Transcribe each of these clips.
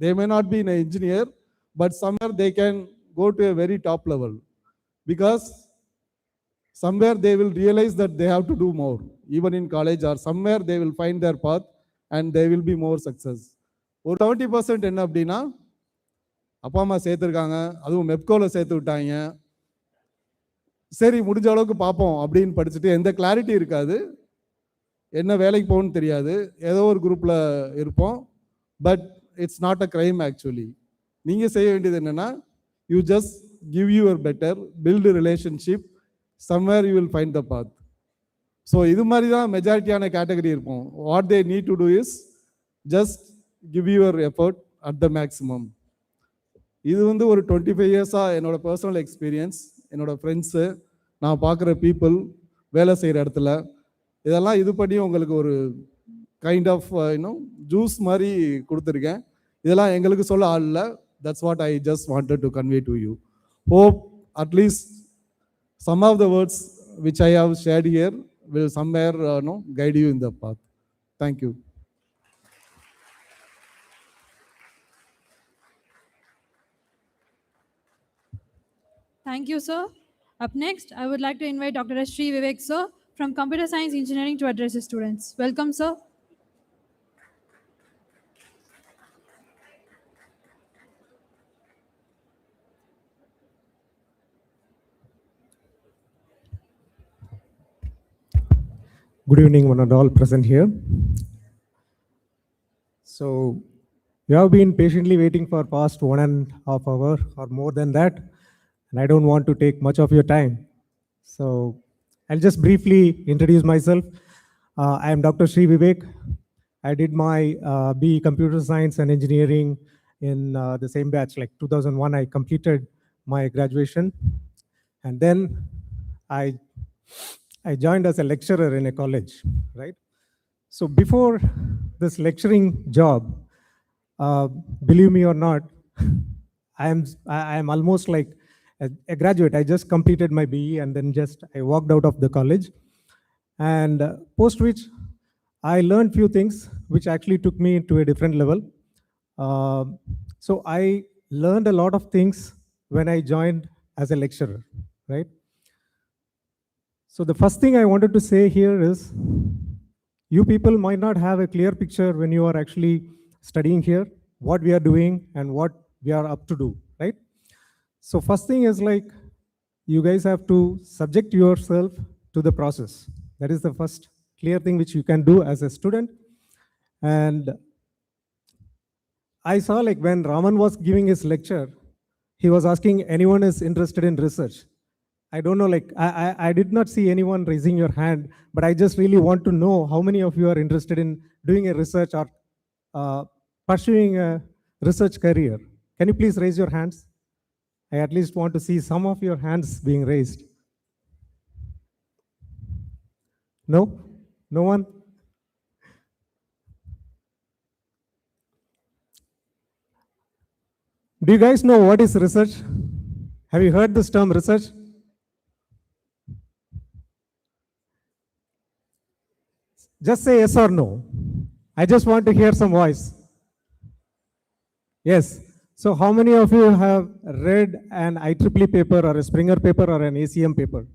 They may not be an engineer, but somewhere they can go to a very top level, because somewhere they will realize that they have to do more, even in college, or somewhere they will find their path and they will be more success. ஒரு 70% என்ன அப்படின்னா, அப்பா அம்மா சேர்த்துருக்காங்க, அதுவும் மெப்கோவில் சேர்த்து விட்டாங்க, சரி முடிஞ்ச அளவுக்கு பார்ப்போம் அப்படின்னு படிச்சுட்டு எந்த கிளாரிட்டி இருக்காது, என்ன வேலைக்கு போகணும்னு தெரியாது, ஏதோ ஒரு குரூப்பில் இருப்போம். But it's not a crime actually. நீங்கள் செய்ய வேண்டியது என்னென்னா, you just give your better, build relationship, somewhere you will find the path. So இது மாதிரி தான் மெஜாரிட்டியான கேட்டகரி இருக்கும். What they need to do is just give your effort at the maximum. இது வந்து ஒரு 25 இயர்ஸாக என்னோட பர்சனல் எக்ஸ்பீரியன்ஸ், என்னோட ஃப்ரெண்ட்ஸு, நான் பார்க்குற பீப்புள், வேலை செய்கிற இடத்துல, இதெல்லாம் இது பண்ணி உங்களுக்கு ஒரு கைண்ட் ஆஃப் ஜூஸ் மாதிரி கொடுத்துருக்கேன். இதெல்லாம் எங்களுக்கு சொல்ல ஆள் இல்லை. That's what I just wanted to convey to you. Hope at least some of the words which I have shared here will somewhere guide you in the path. Thank you. Thank you, sir. Up next, I would like to invite Dr. Sri Vivek, sir, from Computer Science Engineering to address the students. Welcome, sir. Good evening, one and all present here. So, you have been patiently waiting for past 1.5 hours or more than that, and I don't want to take much of your time. So, I'll just briefly introduce myself. I am Dr. Sri Vivek. I did my BE Computer Science and Engineering in the same batch, like 2001. I completed my graduation, and then I joined as a lecturer in a college, right? So before this lecturing job, believe me or not, I am almost like a graduate. I just completed my BE and then I walked out of the college. And post which I learned few things which actually took me to a different level. So I learned a lot of things when I joined as a lecturer, right? So the first thing I wanted to say here is, you people might not have a clear picture when you are actually studying here, what we are doing and what we are up to do, right? So first thing is like, you guys have to subject yourself to the process. That is the first clear thing which you can do as a student. And I saw like when Raman was giving his lecture, he was asking anyone is interested in research. I don't know, like I did not see anyone raising your hand, but I just really want to know how many of you are interested in doing a research or pursuing a research career. Can you please raise your hands? I at least want to see some of your hands being raised. No? No one? Do you guys know what is research? Have you heard this term research? Just say yes or no. I just want to hear some voice. Yes. So how many of you have read an IEEE paper or a Springer paper or an ACM paper?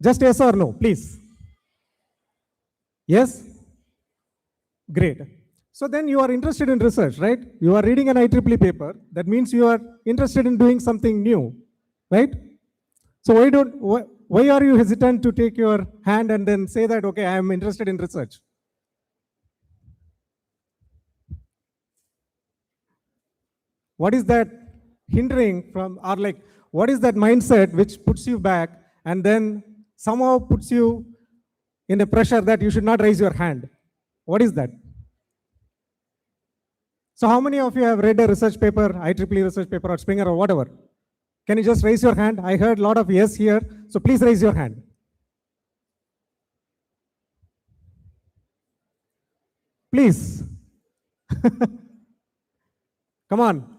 Just yes or no, please. Yes? Great. So then you are interested in research, right? You are reading an IEEE paper. That means you are interested in doing something new, right? So why are you hesitant to take your hand and then say that, okay, I am interested in research? What is that hindering from, or like, what is that mindset which puts you back and then somehow puts you in a pressure that you should not raise your hand? What is that? So how many of you have read a research paper, IEEE research paper or Springer or whatever? Can you just raise your hand? I heard a lot of yes here, so please raise your hand. Please. Come on.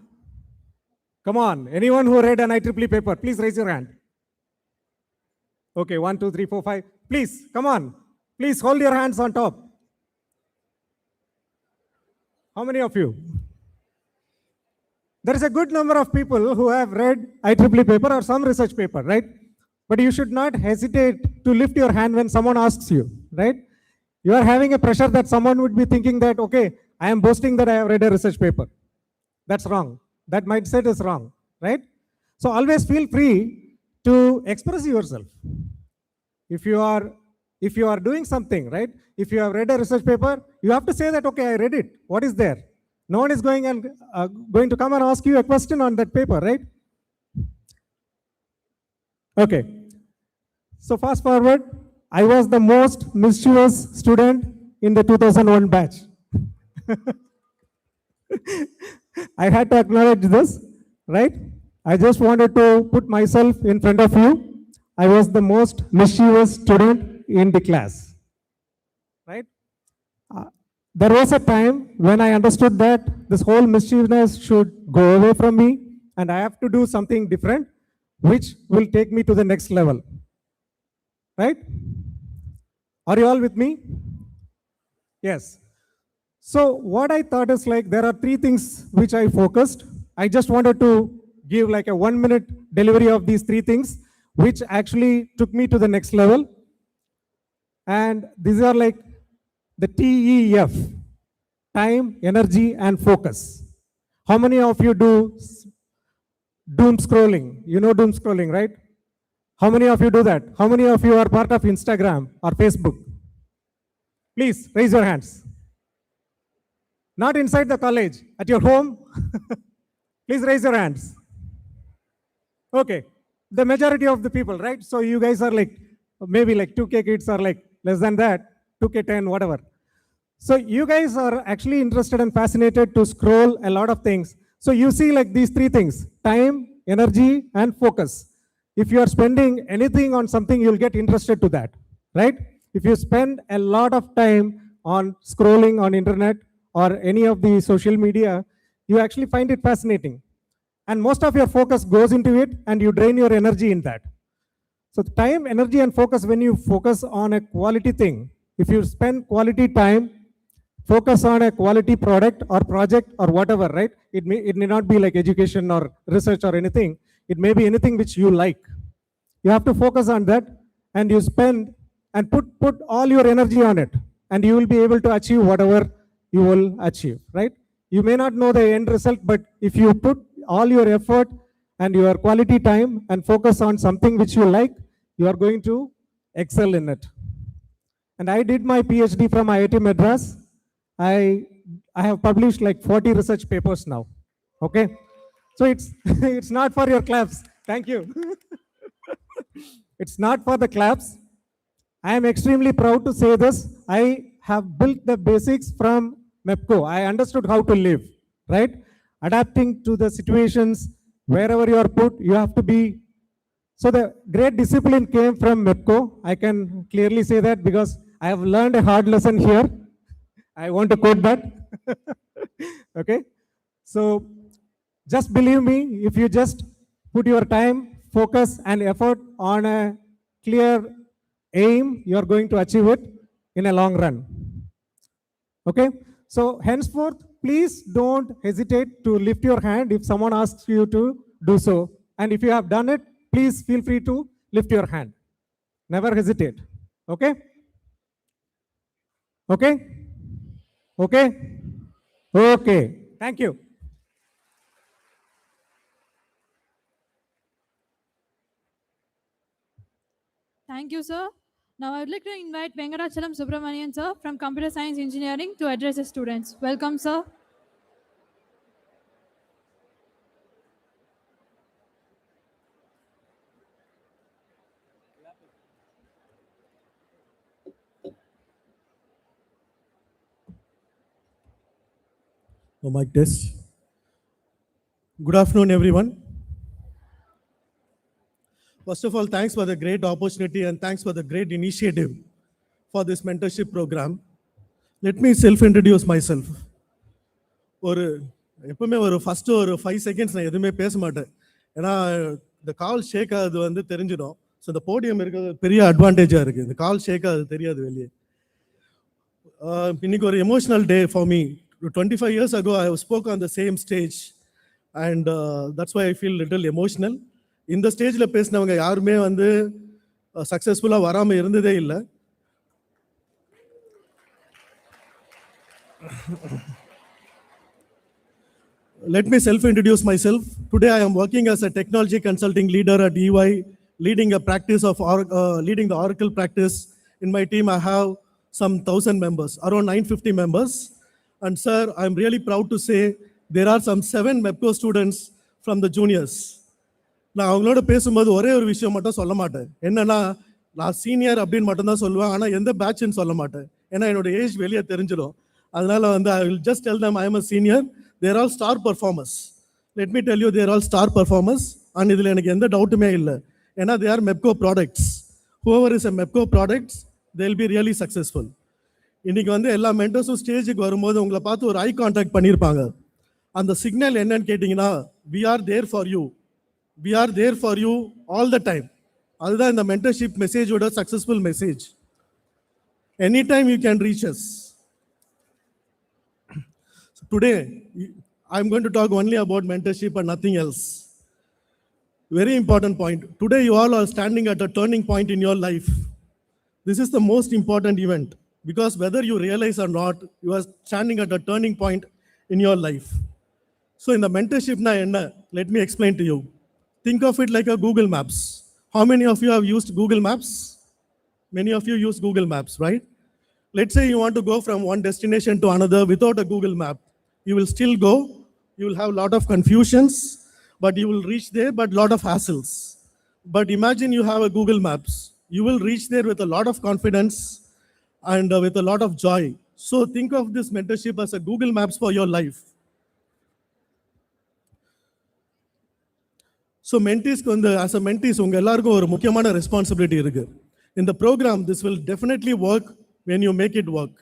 Come on. Anyone who read an IEEE paper, please raise your hand. Okay, 1, 2, 3, 4, 5. Please, come on. Please hold your hands on top. How many of you? There is a good number of people who have read IEEE paper or some research paper, right? But you should not hesitate to lift your hand when someone asks you, right? You are having a pressure that someone would be thinking that, okay, I am boasting that I have read a research paper. That's wrong. That mindset is wrong, right? So always feel free to express yourself. If you are doing something, right? If you have read a research paper, you have to say that, okay, I read it. What is there? No one is going to come and ask you a question on that paper, right? Okay. So fast forward, I was the most mischievous student in the 2001 batch. I had to acknowledge this, right? I just wanted to put myself in front of you. I was the most mischievous student in the class, right? There was a time when I understood that this whole mischievousness should go away from me and I have to do something different, which will take me to the next level, right? Are you all with me? Yes. So what I thought is like, there are three things which I focused. I just wanted to give like a 1-minute delivery of these three things, which actually took me to the next level. And these are like the TEF, time, energy, and focus. How many of you do doom scrolling? You know doom scrolling, right? How many of you do that? How many of you are part of Instagram or Facebook? Please raise your hands. Not inside the college, at your home. Please raise your hands. Okay, the majority of the people, right? So you guys are like, maybe like 2K kids are like less than that, 2K10, whatever. So you guys are actually interested and fascinated to scroll a lot of things. So you see like these three things, time, energy, and focus. If you are spending anything on something, you'll get interested to that, right? If you spend a lot of time on scrolling on internet or any of the social media, you actually find it fascinating. And most of your focus goes into it and you drain your energy in that. So time, energy, and focus, when you focus on a quality thing, if you spend quality time, focus on a quality product or project or whatever, right? It may not be like education or research or anything. It may be anything which you like. You have to focus on that and you spend and put all your energy on it and you will be able to achieve whatever you will achieve, right? You may not know the end result, but if you put all your effort and your quality time and focus on something which you like, you are going to excel in it. And I did my PhD from IIT Madras. I have published like 40 research papers now, okay? So it's, it's not for your claps, thank you. It's not for the claps. I am extremely proud to say this. I have built the basics from Mepco. I understood how to live, right? Adapting to the situations, wherever you are put, you have to be. So the great discipline came from Mepco. I can clearly say that because I have learned a hard lesson here. I want to quote that. Okay. So just believe me, if you just put your time, focus, and effort on a clear aim, you are going to achieve it in a long run. Okay. So henceforth, please don't hesitate to lift your hand if someone asks you to do so. And if you have done it, please feel free to lift your hand. Never hesitate. Okay? Okay? Okay? Okay. Thank you. Thank you, sir. Now I would like to invite Venkatachalam Subramanian, sir, from Computer Science Engineering to address the students. Welcome, sir. Oh, mic test. Good afternoon, everyone. First of all, thanks for the great opportunity and thanks for the great initiative for this mentorship program. Let me self-introduce myself. எப்பவுமே first 5 seconds நான் எதுவுமே பேச மாட்டேன். ஏன்னா இந்த கால் ஷேக் ஆகுது வந்து தெரிஞ்சிடும். ஸோ இந்த போடியம் இருக்கிறது பெரிய அட்வான்டேஜாக இருக்குது. இந்த கால் ஷேக் ஆகுது தெரியாது வெளியே. இன்னைக்கு ஒரு emotional day for me. 25 years ago, I spoke on the same stage, and that's why I feel little emotional. இந்த ஸ்டேஜில் பேசினவங்க யாருமே வந்து சக்ஸஸ்ஃபுல்லாக வராமல் இருந்ததே இல்லை. Let me self-introduce myself. Today, I am working as a technology consulting leader at EY, leading a practice of leading the Oracle practice. In my team, I have some 1,000 members, around 950 members. And sir, I'm really proud to say there are some 7 Mepco students from the juniors. நான் அவங்களோட பேசும்போது ஒரே ஒரு விஷயம் மட்டும் சொல்ல மாட்டேன். என்னன்னா, நான் சீனியர் அப்படின்னு மட்டும்தான் சொல்லுவேன். ஆனால் எந்த பேட்ச்னு சொல்ல மாட்டேன். ஏன்னா என்னோட ஏஜ் வெளியே தெரிஞ்சிடும். அதனால வந்து I will just tell them I am a senior. They are all star performers. Let me tell you, they are all star performers. And இதில் எனக்கு எந்த டவுட்டுமே இல்லை. ஏன்னா they are Mepco products. Whoever is a Mepco products, they will be really successful. இன்னைக்கு வந்து எல்லா மென்டர்ஸும் ஸ்டேஜுக்கு வரும்போது உங்களை பார்த்து ஒரு ஐ கான்டாக்ட் பண்ணியிருப்பாங்க. அந்த சிக்னல் என்னன்னு கேட்டிங்கன்னா, we are there for you. We are there for you all the time. அதுதான் இந்த மென்டர்ஷிப் மெசேஜோட successful message. Any time you can reach us. Today, I'm going to talk only about mentorship and nothing else. Very important point. Today, you all are standing at a turning point in your life. This is the most important event because whether you realize or not, you are standing at a turning point in your life. So, in the mentorship, let me explain to you. Think of it like a Google Maps. How many of you have used Google Maps? Many of you use Google Maps, right? Let's say you want to go from one destination to another without a Google Map. You will still go. You will have a lot of confusions, but you will reach there, but a lot of hassles. But imagine you have a Google Maps. You will reach there with a lot of confidence and with a lot of joy. So think of this mentorship as a Google Maps for your life. So mentees, as a mentees, உங்க எல்லாருக்கும் ஒரு முக்கியமான responsibility இருக்கு. In the program, this will definitely work when you make it work.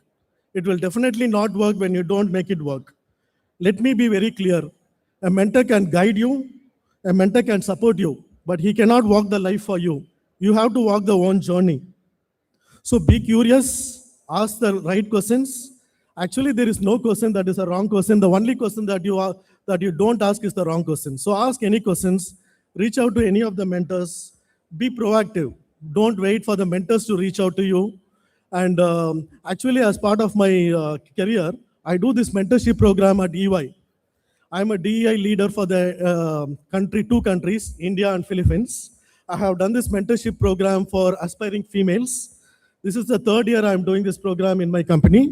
It will definitely not work when you don't make it work. Let me be very clear. A mentor can guide you, a mentor can support you, but he cannot walk the life for you. You have to walk the own journey. So be curious, ask the right questions. Actually, there is no question that is a wrong question. The only question that you don't ask is the wrong question. So ask any questions, reach out to any of the mentors, be proactive. Don't wait for the mentors to reach out to you. And actually, as part of my career, I do this mentorship program at EY. I'm a DEI leader for the two countries, India and Philippines. I have done this mentorship program for aspiring females. This is the 3rd year I'm doing this program in my company.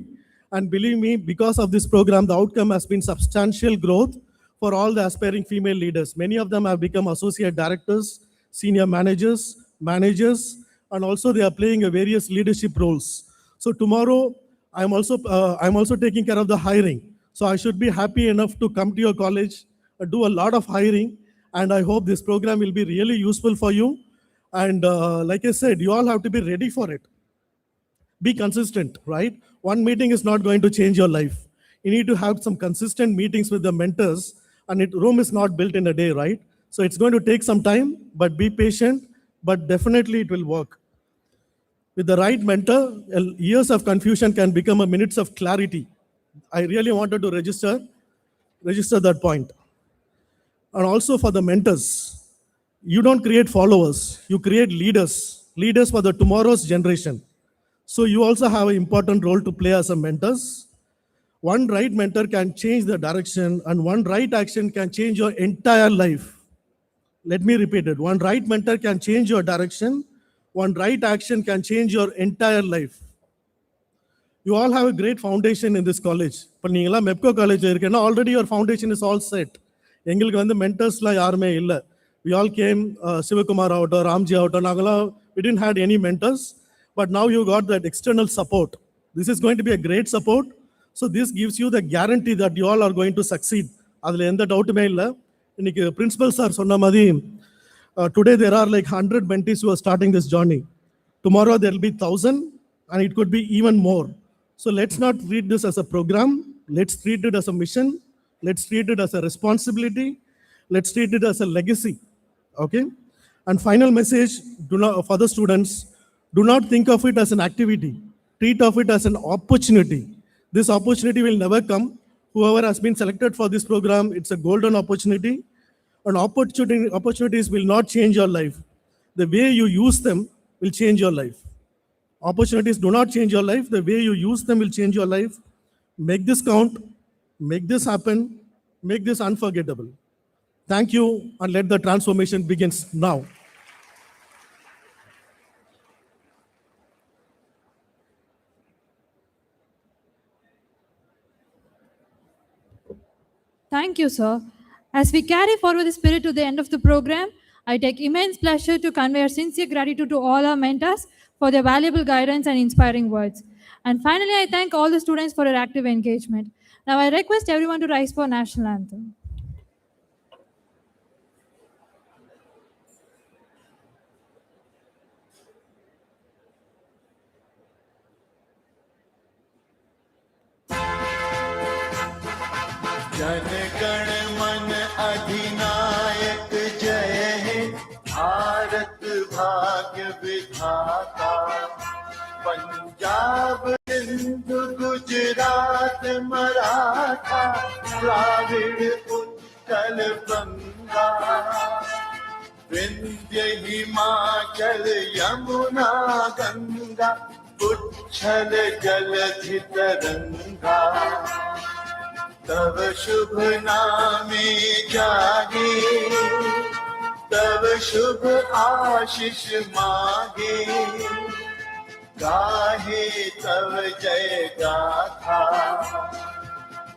And believe me, because of this program, the outcome has been substantial growth for all the aspiring female leaders. Many of them have become associate directors, senior managers, and also they are playing various leadership roles. So tomorrow, I'm also taking care of the hiring. So I should be happy enough to come to your college, do a lot of hiring, and I hope this program will be really useful for you. And like I said, you all have to be ready for it. Be consistent, right? One meeting is not going to change your life. You need to have some consistent meetings with the mentors, and Rome is not built in a day, right? So it's going to take some time, but be patient, but definitely it will work. With the right mentor, years of confusion can become a minutes of clarity. I really wanted to register that point. And also for the mentors, you don't create followers, you create leaders for the tomorrow's generation. So you also have an important role to play as a mentors. One right mentor can change the direction, and one right action can change your entire life. Let me repeat it. One right mentor can change your direction. One right action can change your entire life. You all have a great foundation in this college. இப்போ நீங்களாம் Mepco college இருக்குன்னா already your foundation is all set. எங்களுக்கு வந்து மென்டர்ஸ்லாம் யாருமே இல்லை. We all came, Sivakumar ஆகட்டும், ராம்ஜி ஆகட்டும், நாங்களாம் we didn't had any mentors, but now you got that external support. This is going to be a great support. So this gives you the guarantee that you all are going to succeed. அதில் எந்த டவுட்டுமே இல்லை. இன்னைக்கு principal sir சொன்ன மாதிரி today there are like 100 mentees who are starting this journey. Tomorrow there will be 1,000 and it could be even more. So let's not treat this as a program. Let's treat it as a mission. Let's treat it as a responsibility. Let's treat it as a legacy. Okay? And final message for the students, do not think of it as an activity. Treat of it as an opportunity. This opportunity will never come. Whoever has been selected for this program, it's a golden opportunity. And opportunities will not change your life. The way you use them will change your life. Opportunities do not change your life. The way you use them will change your life. Make this count. Make this happen. Make this unforgettable. Thank you, and let the transformation begins now. Thank you, sir. As we carry forward the spirit to the end of the program, I take immense pleasure to convey our sincere gratitude to all our mentors for their valuable guidance and inspiring words. And finally, I thank all the students for their active engagement. Now, I request everyone to rise for national anthem. Jana Gana मन अधिनायक जय हे भारत भाग्य विधाता पंजाब सिंधु गुजरात मराठा द्राविड़ उत्कल बंगा विंध्य हिमाचल यमुना गंगा उच्छल जलधि तरंगा तव शुभ नामे जागे तव शुभ आशीष मागे गाहे तव जय गाथा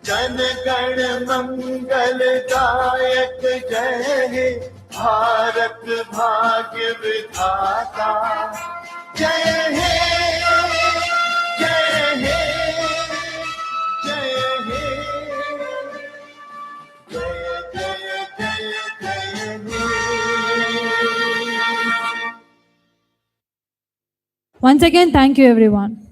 जन गण मंगल दायक जय हे भारत भाग्य विधाता जय हे जय हे जय हे जय जय जय जय हे Once again, thank you, everyone.